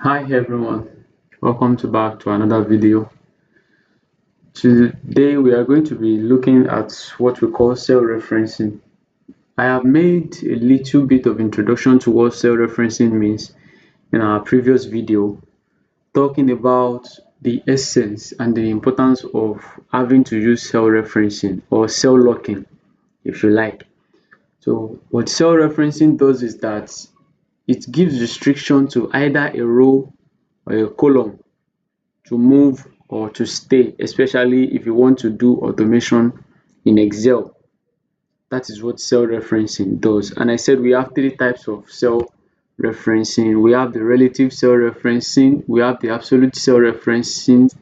Hi everyone, welcome back to another video. Today we are going to be looking at what we call cell referencing. I have made a little bit of introduction to what cell referencing means in our previous video, talking about the essence and the importance of having to use cell referencing or cell locking if you like. So what cell referencing does is that it gives restriction to either a row or a column to move or to stay, especially if you want to do automation in Excel. That is what cell referencing does. And I said we have three types of cell referencing. We have the relative cell referencing, we have the absolute cell referencing,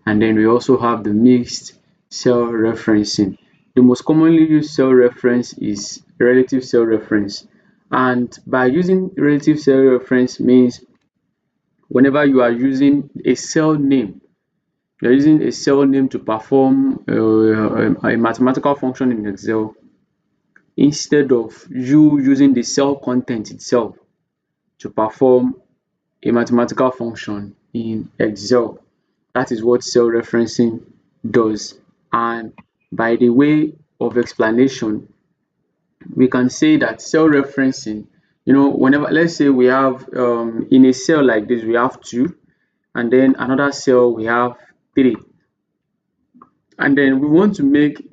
and then we also have the mixed cell referencing. The most commonly used cell reference is relative cell reference. And by using relative cell reference means whenever you are using a cell name, you're using a cell name to perform a mathematical function in Excel instead of you using the cell content itself to perform a mathematical function in Excel. That is what cell referencing does. And by the way of explanation, we can say that cell referencing, whenever, let's say we have in a cell like this, we have 2, and then another cell we have 3. And then we want to make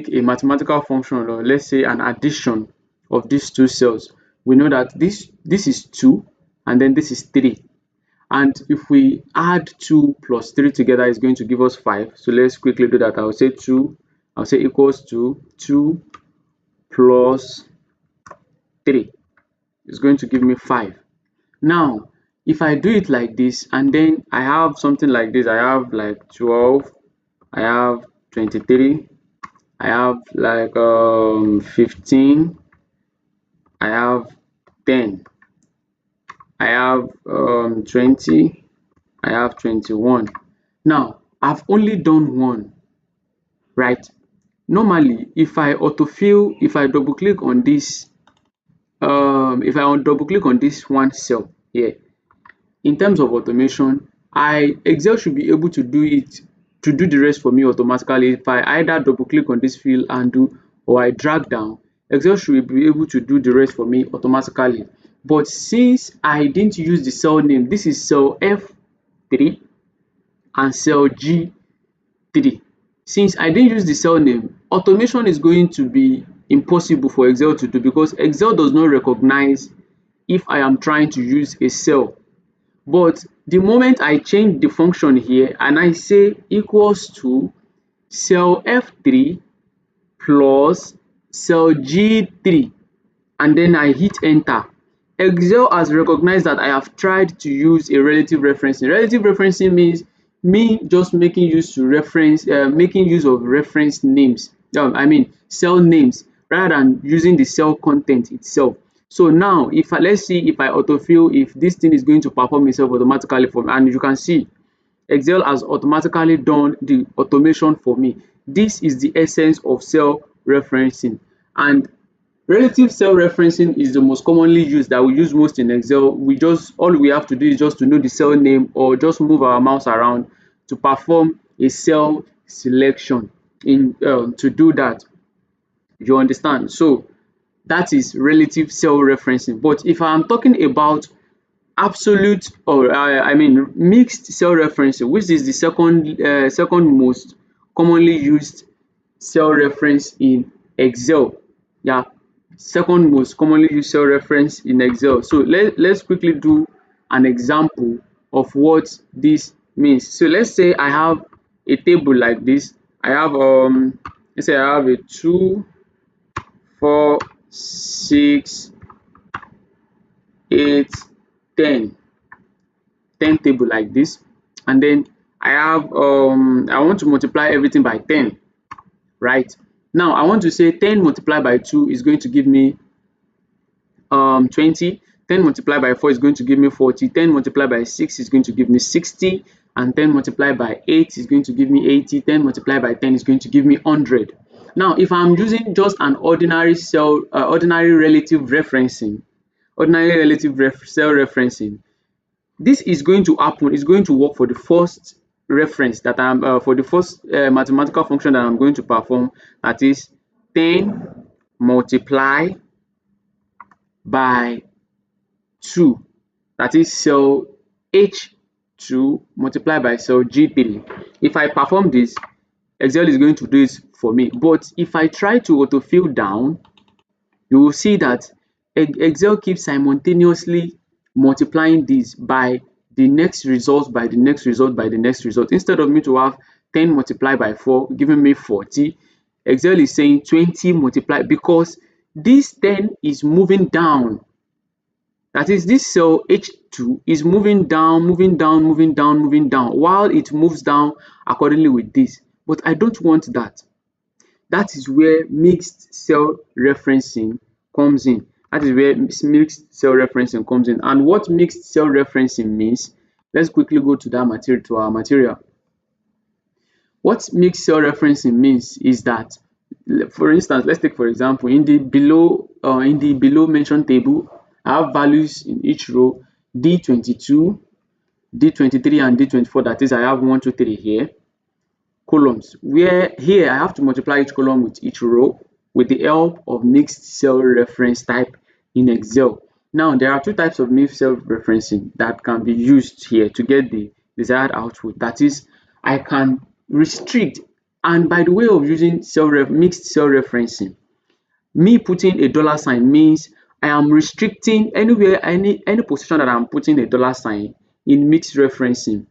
a mathematical function, or let's say an addition of these two cells. We know that this is 2 and then this is 3, and if we add 2 plus 3 together, it's going to give us 5. So let's quickly do that. I'll say equals to 2 plus 3 is going to give me 5. Now if I do it like this, and then I have something like this, I have like 12, I have 23, I have like 15, I have 10, I have 20, I have 21. Now I've only done one, right? Normally if I autofill, if I double click on this, if I double click on this one cell here, in terms of automation, Excel should be able to do the rest for me automatically. If I either double click on this field and do, or I drag down, Excel should be able to do the rest for me automatically. But since I didn't use the cell name, this is cell F3 and cell G3. Since I didn't use the cell name, automation is going to be impossible for Excel to do, because Excel does not recognize if I am trying to use a cell. But the moment I change the function here and I say equals to cell F3 plus cell G3, and then I hit enter, Excel has recognized that I have tried to use a relative referencing. Relative referencing means me just making use of reference names, I mean cell names, rather than using the cell content itself. So now let's see if I autofill, if this thing is going to perform itself automatically for me, and you can see Excel has automatically done the automation for me. This is the essence of cell referencing. And relative cell referencing is the most commonly used, that we use most in Excel. All we have to do is just to know the cell name, or just move our mouse around to perform a cell selection to do that. You understand? So that is relative cell referencing. But if I am talking about absolute, or I mean mixed cell referencing, which is the second most commonly used cell reference in Excel. Yeah, second most commonly used cell reference in Excel. So let's quickly do an example of what this means. So let's say I have a table like this. I have let's say I have a 2, 4, 6, 8, 10 table like this, and then I want to multiply everything by 10, right? Now I want to say 10 multiplied by 2 is going to give me 20, 10 multiplied by 4 is going to give me 40, 10 multiplied by 6 is going to give me 60, and 10 multiplied by 8 is going to give me 80, 10 multiplied by 10 is going to give me 100. Now if I'm using just an ordinary relative cell referencing, This is going to happen, it's going to work for the first reference that I'm for the first mathematical function that I'm going to perform, that is 10 multiply by 2, that is cell H2 multiplied by cell G3. If I perform this, Excel is going to do it for me. But if I try to autofill down, you will see that Excel keeps simultaneously multiplying this by the next result, by the next result, by the next result. Instead of me to have 10 multiplied by 4 giving me 40, Excel is saying 20 multiplied, because this 10 is moving down. That is, this cell H2 is moving down, moving down, moving down, moving down, while it moves down accordingly with this. But I don't want that. That is where mixed cell referencing comes in. That is where mixed cell referencing comes in. And what mixed cell referencing means, let's quickly go to that material, to our material. What mixed cell referencing means is that, for instance, let's take for example, in the below mentioned table, I have values in each row D22, D23, and D24. That is, I have 1, 2, 3 here. Columns, where here I have to multiply each column with each row with the help of mixed cell reference type in Excel. Now, there are two types of mixed cell referencing that can be used here to get the desired output. That is, I can restrict, and by the way of using mixed cell referencing, me putting a dollar sign means I am restricting anywhere, any position that I'm putting a dollar sign in mixed referencing.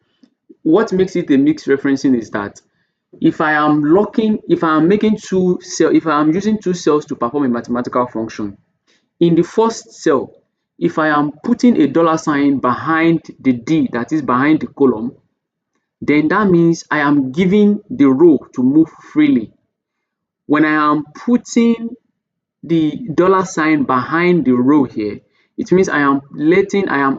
What makes it a mixed referencing is that if I am making if I am using two cells to perform a mathematical function, in the first cell, if I am putting a dollar sign behind the D, that is behind the column, then that means I am giving the row to move freely. When I am putting the dollar sign behind the row here, it means I am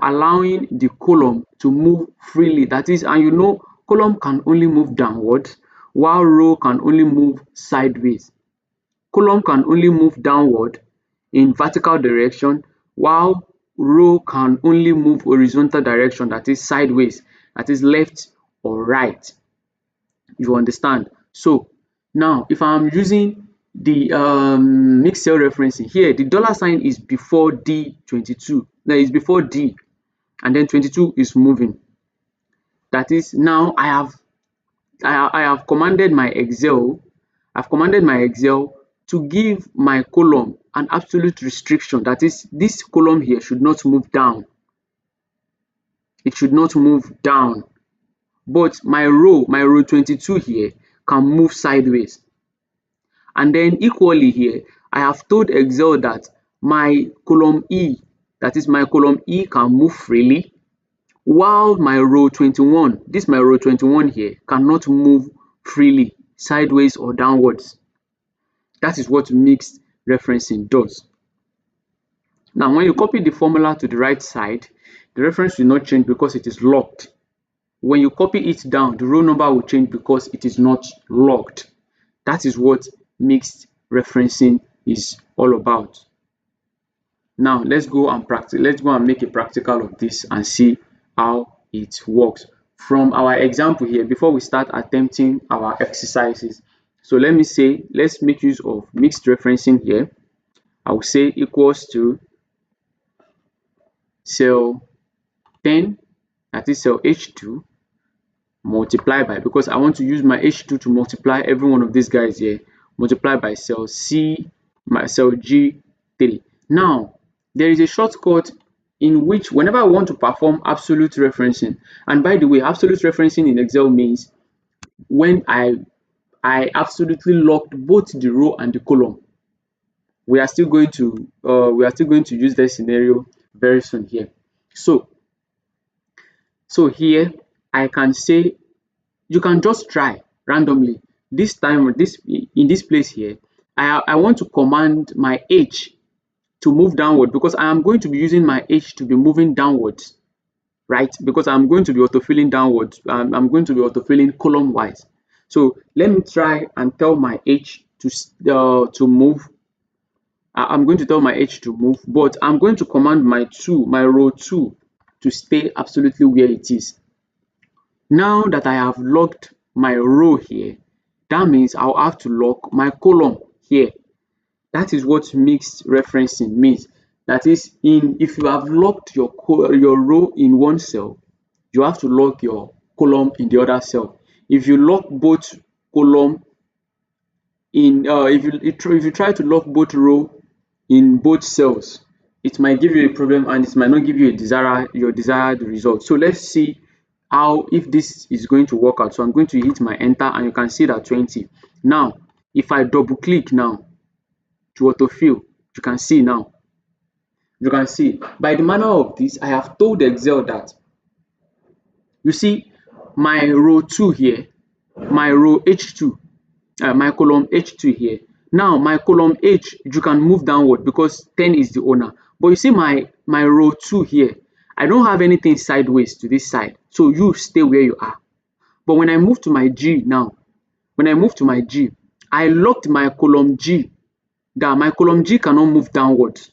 allowing the column to move freely. That is, and you know, column can only move downwards while row can only move sideways. Column can only move downward in vertical direction, while row can only move horizontal direction, that is sideways, that is left or right. You understand? So now if I'm using the mixed cell referencing here, the dollar sign is before D22, that is before D, and then 22 is moving. That is, now I have commanded my Excel to give my column an absolute restriction. That is, this column here should not move down. It should not move down. But my row 22 here can move sideways. And then equally here, I have told Excel that my column E, that is my column E, can move freely, while my row 21, this my row 21 here, cannot move freely sideways or downwards. That is what mixed referencing does. Now, when you copy the formula to the right side, the reference will not change because it is locked. When you copy it down, the row number will change because it is not locked. That is what mixed referencing is all about. Now, let's go and make a practical of this and see how it works from our example here before we start attempting our exercises. So let's make use of mixed referencing here. I will say equals to cell 10, that is cell H2, multiply by, because I want to use my H2 to multiply every one of these guys here, multiply by cell G3. Now, there is a shortcut in which whenever I want to perform absolute referencing, and by the way, absolute referencing in Excel means when I absolutely locked both the row and the column. We are still going to use this scenario very soon here. So here I can say, you can just try randomly. This time, in this place here, I want to command my H to move downward, because I am going to be using my H to be moving downwards, right? Because I'm going to be autofilling downwards. I'm going to be autofilling column wise. So let me try and tell my H to move. I'm going to tell my H to move, but I'm going to command my row 2 to stay absolutely where it is. Now that I have locked my row here, that means I'll have to lock my column here. That is what mixed referencing means. That is, if you have locked your row in one cell, you have to lock your column in the other cell. If you lock both column in if you try to lock both row in both cells, it might give you a problem and it might not give you your desired result. So let's see how if this is going to work out. So I'm going to hit my enter and you can see that 20. Now if I double click now to autofill, you can see by the manner of this, I have told Excel that, you see, my row 2 here, my row H2, my column H2 here. Now my column H, you can move downward because 10 is the owner. But you see my row 2 here, I don't have anything sideways to this side. So you stay where you are. But when I move to my G now, I locked my column G, that my column G cannot move downwards.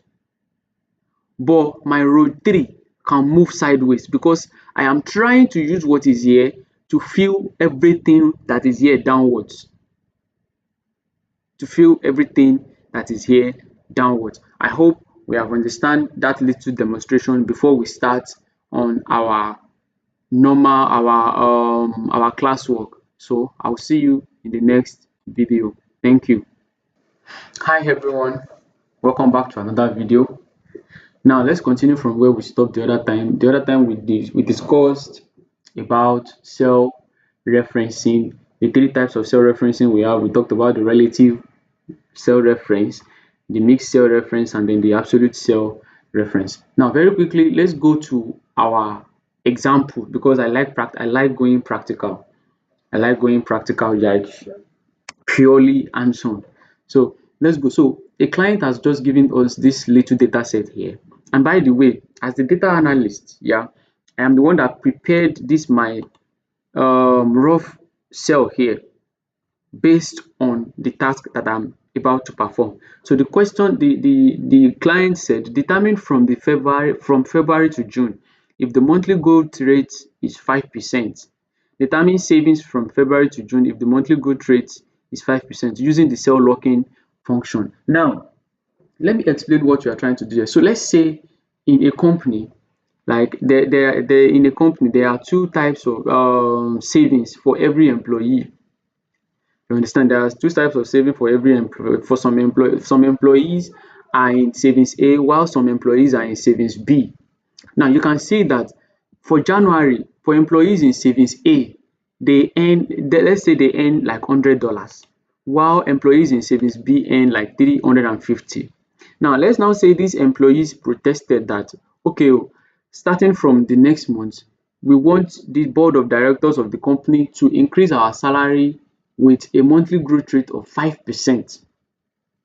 But my row 3 can move sideways because I am trying to use what is here to fill everything that is here downwards. I hope we have understand that little demonstration before we start on our normal our classwork. So I'll see you in the next video. Thank you. Hi everyone, welcome back to another video. Now let's continue from where we stopped the other time. The other time we discussed about cell referencing, the 3 types of cell referencing we have. We talked about the relative cell reference, the mixed cell reference, and then the absolute cell reference. Now very quickly, let's go to our example because I like going practical. Like purely hands-on. So let's go. So a client has just given us this little data set here. And by the way, as the data analyst, I am the one that prepared this my rough cell here based on the task that I'm about to perform. So the question, the client said, determine from February to June if the monthly growth rate is 5%. Determine savings from February to June if the monthly growth rate is 5% using the cell locking function. Now, let me explain what you are trying to do here. So let's say in a company, like in a company, there are 2 types of savings for every employee. You understand? There are 2 types of saving for every employee. For some employees are in savings A, while some employees are in savings B. Now you can see that for January, for employees in savings A, let's say they earn like $100, while employees in savings B earn like 350. Now let's now say these employees protested that, okay, starting from the next month, we want the board of directors of the company to increase our salary with a monthly growth rate of 5%.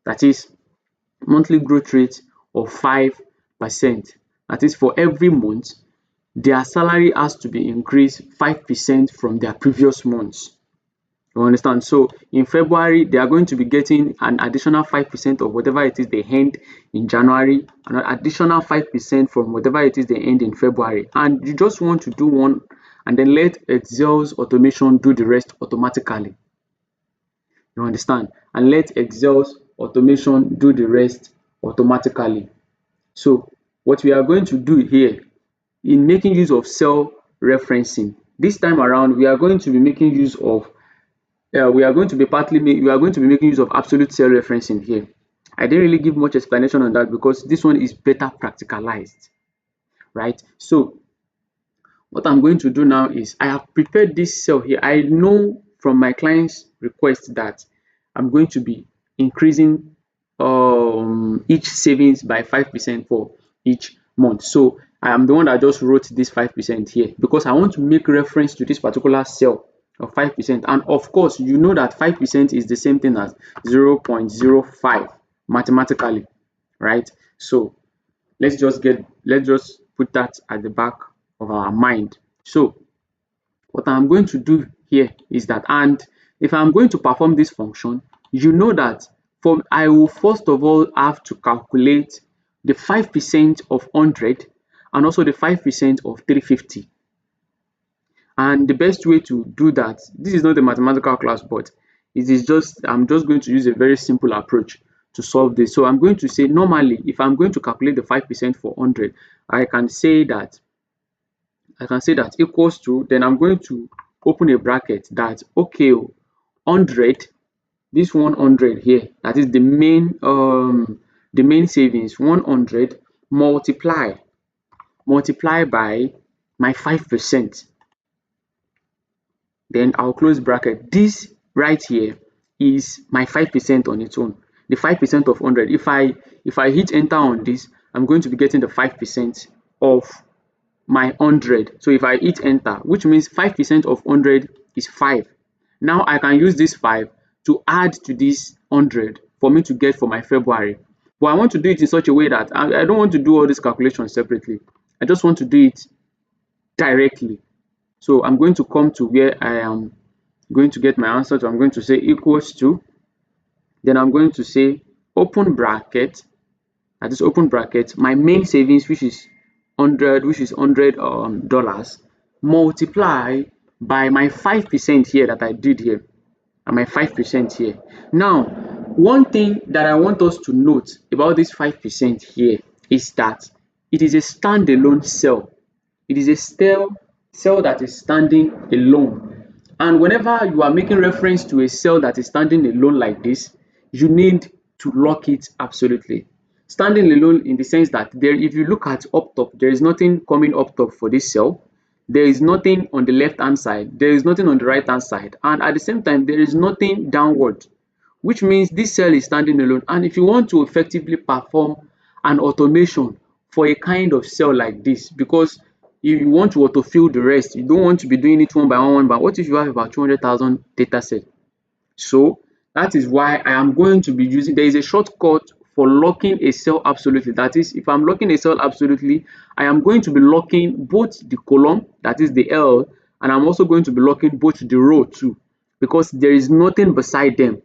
That is monthly growth rate of 5%. That is, for every month, their salary has to be increased 5% from their previous months. You understand? So in February, they are going to be getting an additional 5% of whatever it is they earned in January, an additional 5% from whatever it is they earned in February. And you just want to do one and then let Excel's automation do the rest automatically. You understand? And let Excel's automation do the rest automatically. So what we are going to do here in making use of cell referencing, this time around we are going to be making use of we are going to be making use of absolute cell referencing here. I didn't really give much explanation on that because this one is better practicalized, right? So what I'm going to do now is I have prepared this cell here. I know from my client's request that I'm going to be increasing each savings by 5% for each month. So I am the one that just wrote this 5% here because I want to make reference to this particular cell of 5%. And of course, you know that 5% is the same thing as 0.05 mathematically, right? So let's just put that at the back of our mind. So what I'm going to do here is that, and if I'm going to perform this function, you know that I will first of all have to calculate the 5% of 100 and also the 5% of 350. And the best way to do that, this is not a mathematical class, but it is just, I'm just going to use a very simple approach to solve this. So I'm going to say, normally, if I'm going to calculate the 5% for 100, I can say that equals to, then I'm going to open a bracket that, okay, 100, this 100 here, that is the main savings, 100 multiply by my 5%. Then I'll close bracket. This right here is my 5% on its own. The 5% of 100. If I hit enter on this, I'm going to be getting the 5% of my 100. So if I hit enter, which means 5% of 100 is 5. Now I can use this 5 to add to this 100 for me to get for my February. But I want to do it in such a way that I don't want to do all these calculations separately. I just want to do it directly. So I'm going to come to where I am going to get my answer. So I'm going to say equals to, then I'm going to say open bracket, that is open bracket, my main savings, which is $100 multiply by my 5% here that I did here, and my 5% here. Now, one thing that I want us to note about this 5% here is that it is a standalone cell. It is a cell that is standing alone. And whenever you are making reference to a cell that is standing alone like this, you need to lock it absolutely. Standing alone in the sense that if you look at up top, there is nothing coming up top for this cell. There is nothing on the left hand side. There is nothing on the right hand side. And at the same time, there is nothing downward, which means this cell is standing alone. And if you want to effectively perform an automation for a kind of cell like this, because you want to autofill the rest, you don't want to be doing it one by one, but what if you have about 200,000 data set? So that is why I am going to be using, there is a shortcut for locking a cell absolutely. That is, if I'm locking a cell absolutely, I am going to be locking both the column, that is the L, and I'm also going to be locking both the row too, because there is nothing beside them.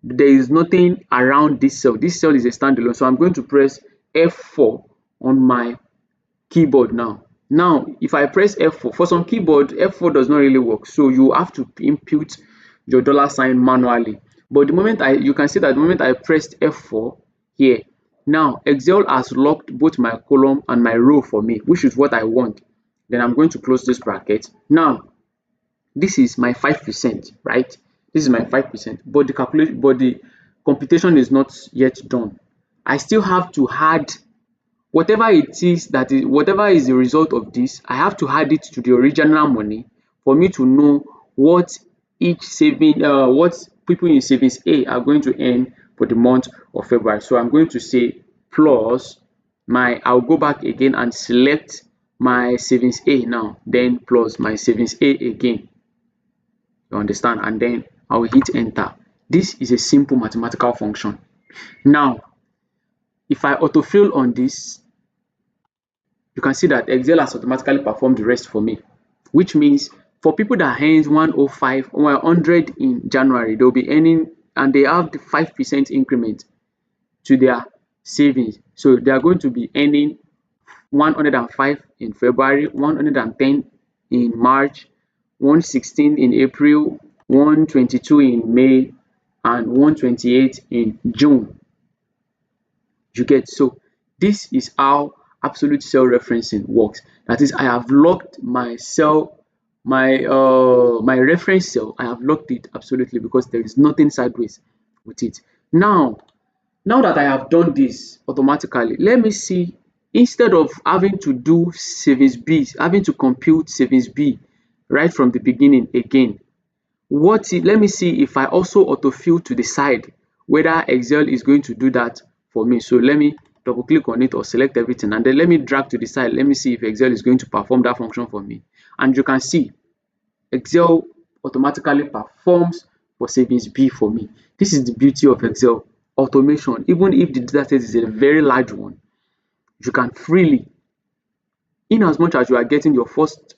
There is nothing around this cell. This cell is a standalone. So I'm going to press F4 on my keyboard now. Now, if I press F4, for some keyboard, F4 does not really work. So you have to input your $ manually. But the moment you can see that the moment I pressed F4 here, now Excel has locked both my column and my row for me, which is what I want. Then I'm going to close this bracket. Now, this is my 5%, right? This is my 5%, but the computation is not yet done. I still have to add whatever it is whatever is the result of this. I have to add it to the original money for me to know what what people in savings A are going to earn for the month of February. So I'm going to say plus I'll go back again and select my savings A now, then plus my savings A again. You understand? And then I will hit enter. This is a simple mathematical function. Now, if I autofill on this, you can see that Excel has automatically performed the rest for me, which means for people that earns 105 or 100 in January, they'll be earning, and they have the 5% increment to their savings. So they are going to be earning 105 in February, 110 in March, 116 in April, 122 in May, and 128 in June. You get? So this is how absolute cell referencing works. That is, I have locked my cell, my reference cell, I have locked it absolutely because there is nothing sideways with it. Now that I have done this automatically, let me see, instead of having to do savings B, having to compute savings B right from the beginning again, let me see if I also autofill to the side, whether Excel is going to do that for me. So let me double click on it or select everything, and then let me drag to the side. Let me see if Excel is going to perform that function for me. And you can see Excel automatically performs for savings B for me. This is the beauty of Excel automation. Even if the data set is a very large one, you can freely, in as much as you are getting your first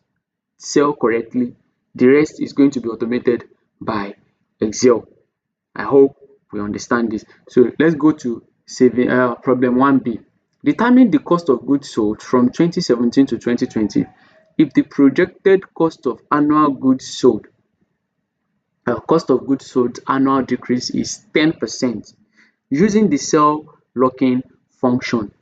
cell correctly, the rest is going to be automated by Excel. I hope we understand this. So let's go to problem 1B. Determine the cost of goods sold from 2017 to 2020 if the projected cost of goods sold annual decrease is 10% using the cell locking function.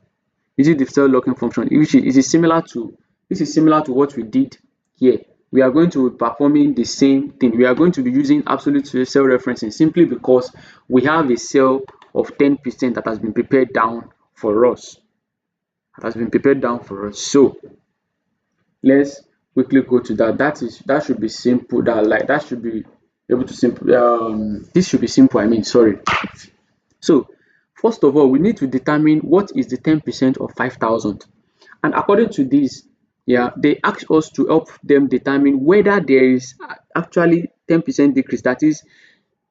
This is similar to what we did here. We are going to be performing the same thing. We are going to be using absolute cell referencing simply because we have a cell of 10% that has been prepared down for us. So let's quickly go to that. That should be simple. That should be able to simple. This should be simple. Sorry. So first of all, we need to determine what is the 10% of 5,000. And according to this, they ask us to help them determine whether there is actually 10% decrease. That is,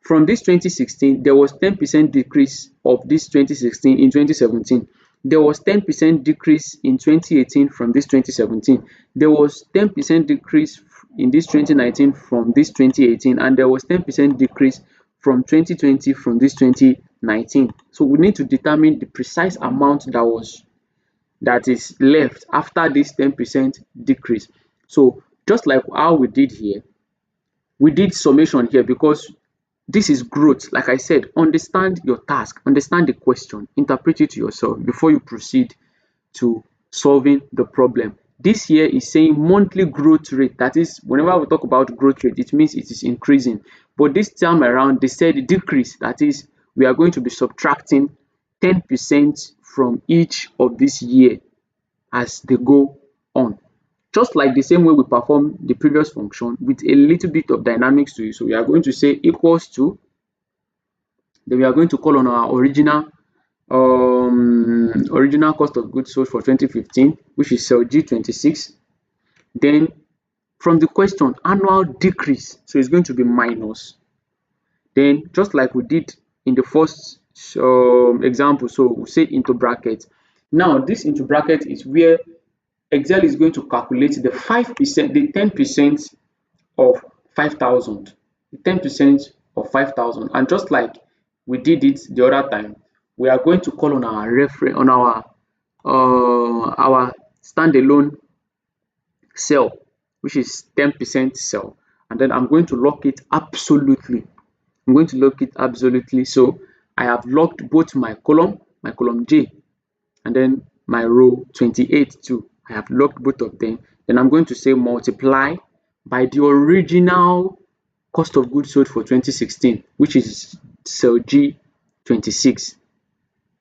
from this 2016, there was 10% decrease of this 2016 in 2017. There was 10% decrease in 2018 from this 2017. There was 10% decrease in this 2019 from this 2018, and there was 10% decrease from 2020 from this 2019. So we need to determine the precise amount that is left after this 10% decrease. So just like how we did here, we did summation here because this is growth. Like I said, understand your task, understand the question, interpret it to yourself before you proceed to solving the problem. This here is saying monthly growth rate. That is, whenever we talk about growth rate, it means it is increasing. But this time around, they said decrease. That is, we are going to be subtracting 10% from each of this year as they go on. Just like the same way we perform the previous function with a little bit of dynamics to it. So we are going to say equals to, then we are going to call on our original cost of goods sold for 2015, which is cell G26. Then from the question, annual decrease, so it's going to be minus. Then just like we did in the first example, so we'll say into bracket. Now this into bracket is where Excel is going to calculate the 5%, the 10% of 5,000, the 10% of 5,000, and just like we did it the other time, we are going to call on our reference on our standalone cell, which is 10% cell, and then I'm going to lock it absolutely. So I have locked both my column J, and then my row 28 too. I have locked both of them. Then I'm going to say multiply by the original cost of goods sold for 2016, which is cell G26.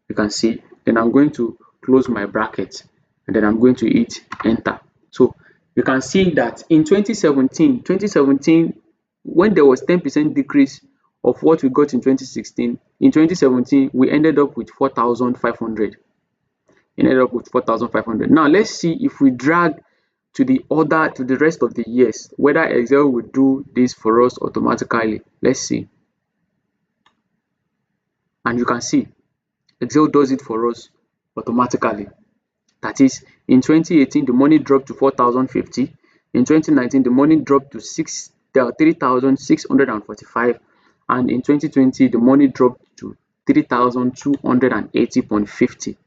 You can see. Then I'm going to close my bracket, and then I'm going to hit enter. So you can see that in 2017, when there was 10% decrease of what we got in 2016, in 2017 we ended up with 4,500. Now let's see if we drag to the rest of the years, whether Excel will do this for us automatically. Let's see. And you can see Excel does it for us automatically. That is, in 2018 the money dropped to 4,050. In 2019 the money dropped to 3,645, and in 2020 the money dropped to 3,280.50.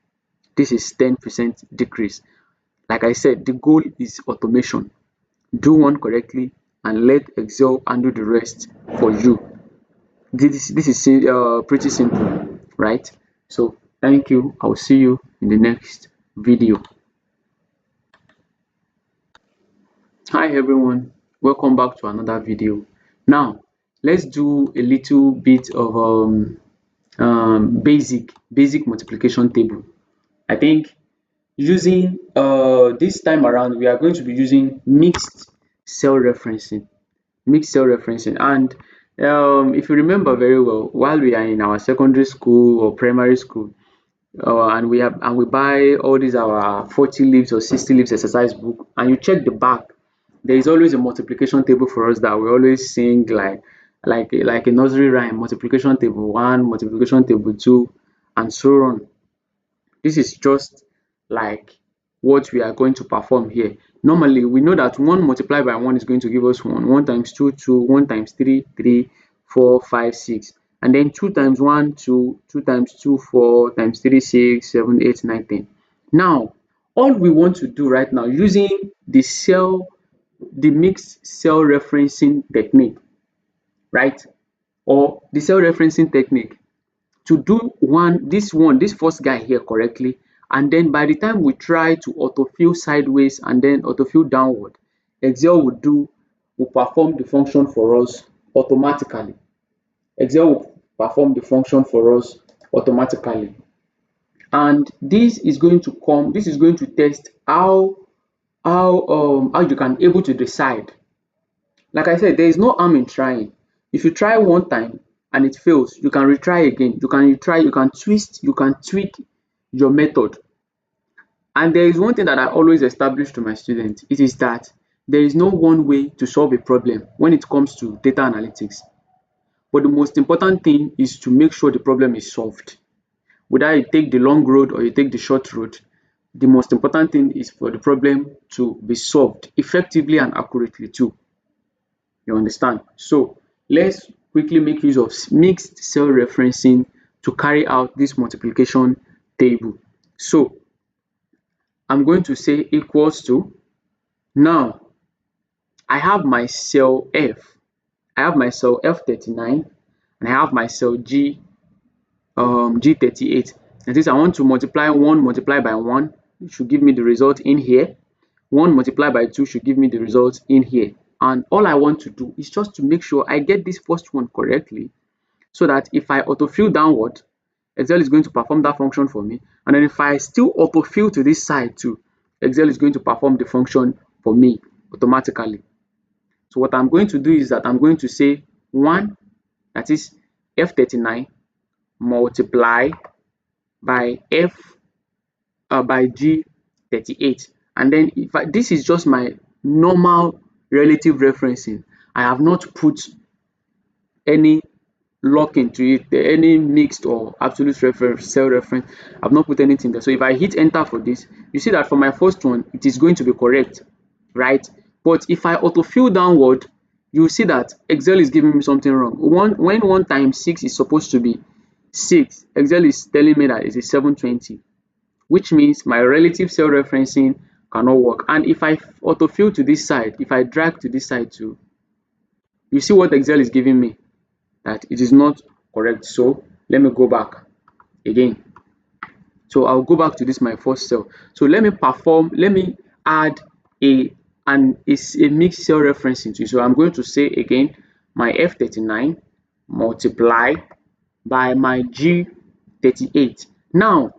This is 10% decrease. Like I said, the goal is automation. Do one correctly and let Excel handle the rest for you. This is pretty simple, right? So thank you. I'll see you in the next video. Hi everyone, welcome back to another video. Now let's do a little bit of basic multiplication table. I think using this time around we are going to be using mixed cell referencing, and if you remember very well, while we are in our secondary school or primary school, and we buy all these our 40 leaves or 60 leaves exercise book, and you check the back, there is always a multiplication table for us that we always sing like a nursery rhyme: multiplication table 1, multiplication table 2, and so on. This is just like what we are going to perform here. Normally we know that 1 multiplied by 1 is going to give us 1 times 2 2, 1 times 3 3, 4 5 6, and then 2 times 1 2, 2 times 2 4, times 3 6, 7 8 9 10. Now, all we want to do right now using the mixed cell referencing technique, right? Or the cell referencing technique to do this first guy here correctly, and then by the time we try to autofill sideways and then autofill downward, Excel will perform the function for us automatically. Excel will perform the function for us automatically. And this is going to test how you can able to decide. Like I said, there is no harm in trying. If you try one time and it fails, you can retry again. You can retry, you can twist, you can tweak your method. And there is one thing that I always establish to my students. It is that there is no one way to solve a problem when it comes to data analytics. But the most important thing is to make sure the problem is solved. Whether you take the long road or you take the short road, the most important thing is for the problem to be solved effectively and accurately too. You understand? So let's quickly make use of mixed cell referencing to carry out this multiplication table. So I'm going to say equals to, now I have my cell F. I have my cell F39 and I have my cell G38. And since I want to multiply 1 multiplied by 1, it should give me the result in here. 1 multiplied by 2 should give me the result in here. And all I want to do is just to make sure I get this first one correctly, so that if I autofill downward, Excel is going to perform that function for me. And then if I still autofill to this side too, Excel is going to perform the function for me automatically. So what I'm going to do is that I'm going to say 1, that is F39, multiply by by G38. And then this is just my normal relative referencing. I have not put any lock into it, any mixed or absolute reference, cell reference. I've not put anything there. So if I hit enter for this, you see that for my first one, it is going to be correct, right? But if I autofill downward, you see that Excel is giving me something wrong. When 1 times 6 is supposed to be 6, Excel is telling me that it's a 720, which means my relative cell referencing cannot work. And if I autofill to this side, if I drag to this side too, you see what Excel is giving me, that it is not correct. So let me go back again. So I'll go back to this my first cell. So let me add a mixed cell referencing to it. So I'm going to say again my F39 multiply by my G38. Now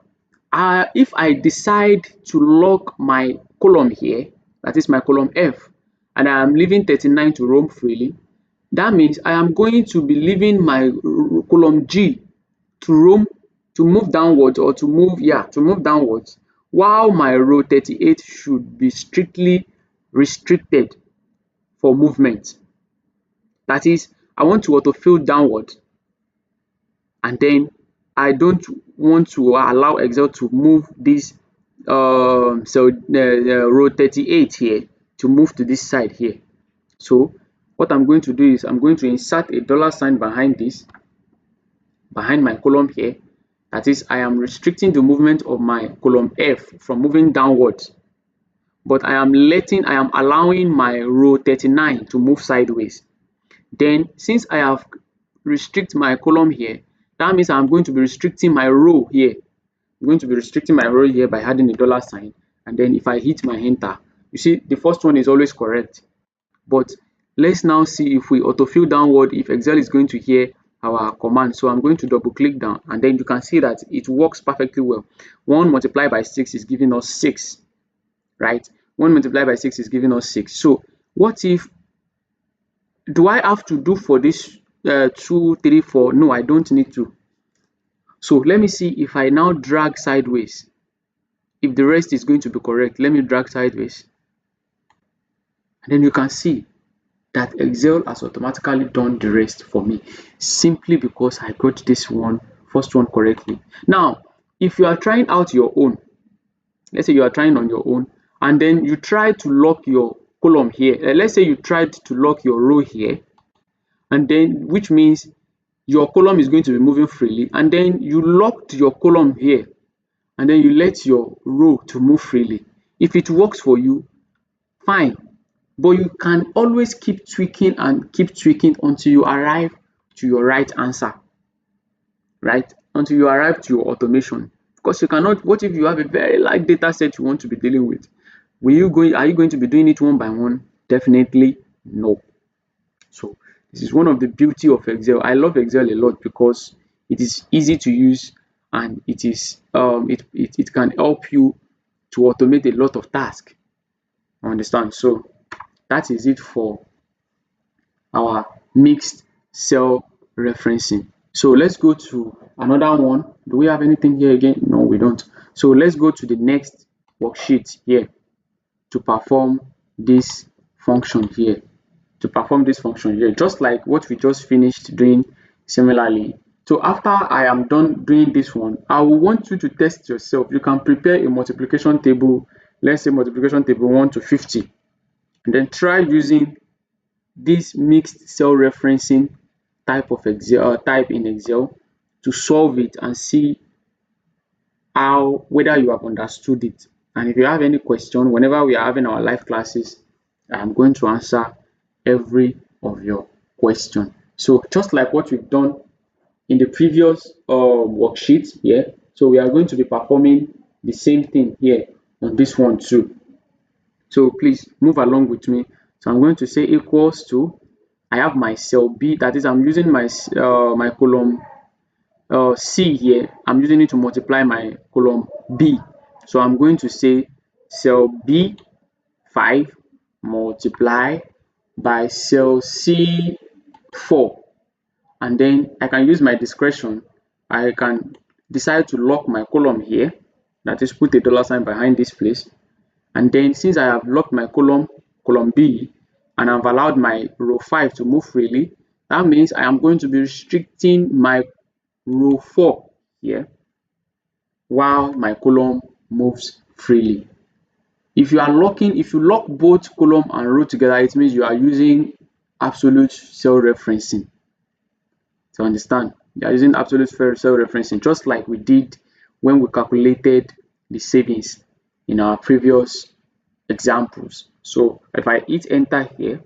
if I decide to lock my column here, that is my column F, and I am leaving 39 to roam freely, that means I am going to be leaving my column G to move downwards, or to move downwards, while my row 38 should be strictly restricted for movement. That is, I want to autofill downward, and then I don't want to allow Excel to move this row 38 here to move to this side here. So what I'm going to do is I'm going to insert a dollar sign behind this, behind my column here. That is, I am restricting the movement of my column F from moving downwards, but I am allowing my row 39 to move sideways. Then since I have restrict my column here, that means I'm going to be restricting my row here. I'm going to be restricting my row here by adding a dollar sign, and then if I hit my enter, you see the first one is always correct. But let's now see if we autofill downward, if Excel is going to hear our command. So I'm going to double click down, and then you can see that it works perfectly well. 1 multiplied by 6 is giving us 6, right? 1 multiplied by 6 is giving us 6. So what if, do I have to do for this 2, 3, 4? No, I don't need to. So let me see if I now drag sideways, if the rest is going to be correct. Let me drag sideways, and then you can see that Excel has automatically done the rest for me, simply because I got this first one correctly. Now if you are trying out your own, let's say you are trying on your own, and then you try to lock your column here, let's say you tried to lock your row here, and then which means your column is going to be moving freely, and then you locked your column here, and then you let your row to move freely. If it works for you, fine, but you can always keep tweaking and keep tweaking until you arrive to your right answer, right? Until you arrive to your automation. Because you cannot, what if you have a very large data set you want to be dealing with? Are you going to be doing it one by one? Definitely no. So this is one of the beauty of Excel. I love Excel a lot because it is easy to use, and it can help you to automate a lot of tasks. Understand? So that is it for our mixed cell referencing. So let's go to another one. Do we have anything here again? No, we don't. So let's go to the next worksheet here to perform this function here. Just like what we just finished doing similarly. So after I am done doing this one, I will want you to test yourself. You can prepare a multiplication table, let's say multiplication table 1 to 50, and then try using this mixed cell referencing type in Excel to solve it and see how whether you have understood it. And if you have any question, whenever we are having our live classes, I am going to answer every of your question. So just like what we've done in the previous worksheet here, so we are going to be performing the same thing here on this one too. So please move along with me. So I'm going to say equals to, I have my cell B, that is I'm using my my column C here. I'm using it to multiply my column B. So I'm going to say cell B5 multiply by cell C4, and then I can use my discretion. I can decide to lock my column here, that is put a dollar sign behind this place, and then since I have locked my column B, and I've allowed my row 5 to move freely, that means I am going to be restricting my row 4 here while my column moves freely. If you lock both column and row together, it means you are using absolute cell referencing. To understand, you are using absolute cell referencing, just like we did when we calculated the savings in our previous examples. So if I hit enter here,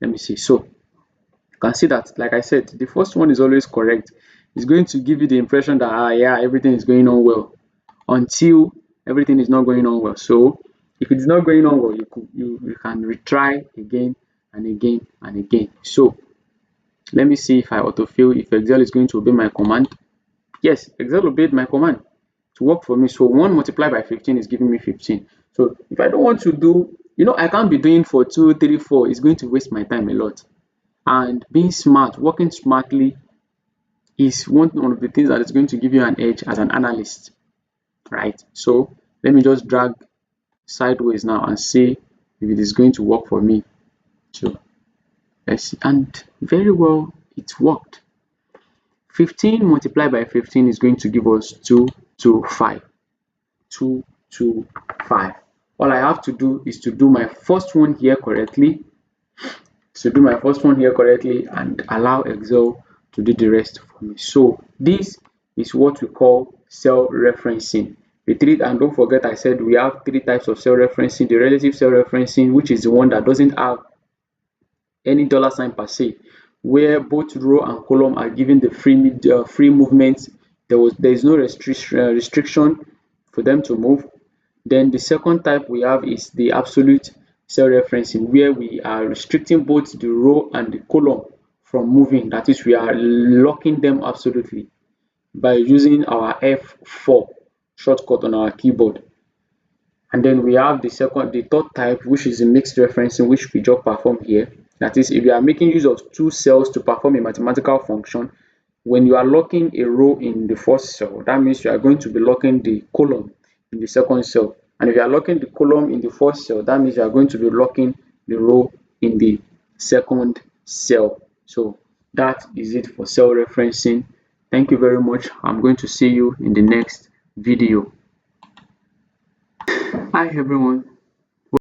let me see. So you can see that, like I said, the first one is always correct. It's going to give you the impression that yeah, everything is going on well, until everything is not going on well. So if it's not going on well, you can retry again and again and again. So let me see if I autofill, if Excel is going to obey my command. Yes, Excel obeyed my command to work for me. So 1 multiplied by 15 is giving me 15. So if I don't want to do, I can't be doing for 2, 3, 4. It's going to waste my time a lot. And being smart, working smartly is one of the things that is going to give you an edge as an analyst, right? So let me just drag sideways now and see if it is going to work for me. So let's see, and very well, it worked. 15 multiplied by 15 is going to give us 2, 2, 5. 2, 2, 5. All I have to do is to do my first one here correctly, and allow Excel to do the rest for me. So this is what we call cell referencing. And don't forget I said we have 3 types of cell referencing: the relative cell referencing, which is the one that doesn't have any dollar sign per se, where both row and column are given the free movement. There is no restriction for them to move. Then the second type we have is the absolute cell referencing, where we are restricting both the row and the column from moving. That is, we are locking them absolutely by using our F4 shortcut on our keyboard. And then we have the third type, which is the mixed referencing, which we just perform here. That is, if you are making use of 2 cells to perform a mathematical function, when you are locking a row in the first cell, that means you are going to be locking the column in the second cell. And if you are locking the column in the first cell, that means you are going to be locking the row in the second cell. So that is it for cell referencing. Thank you very much. I'm going to see you in the next video. Hi everyone.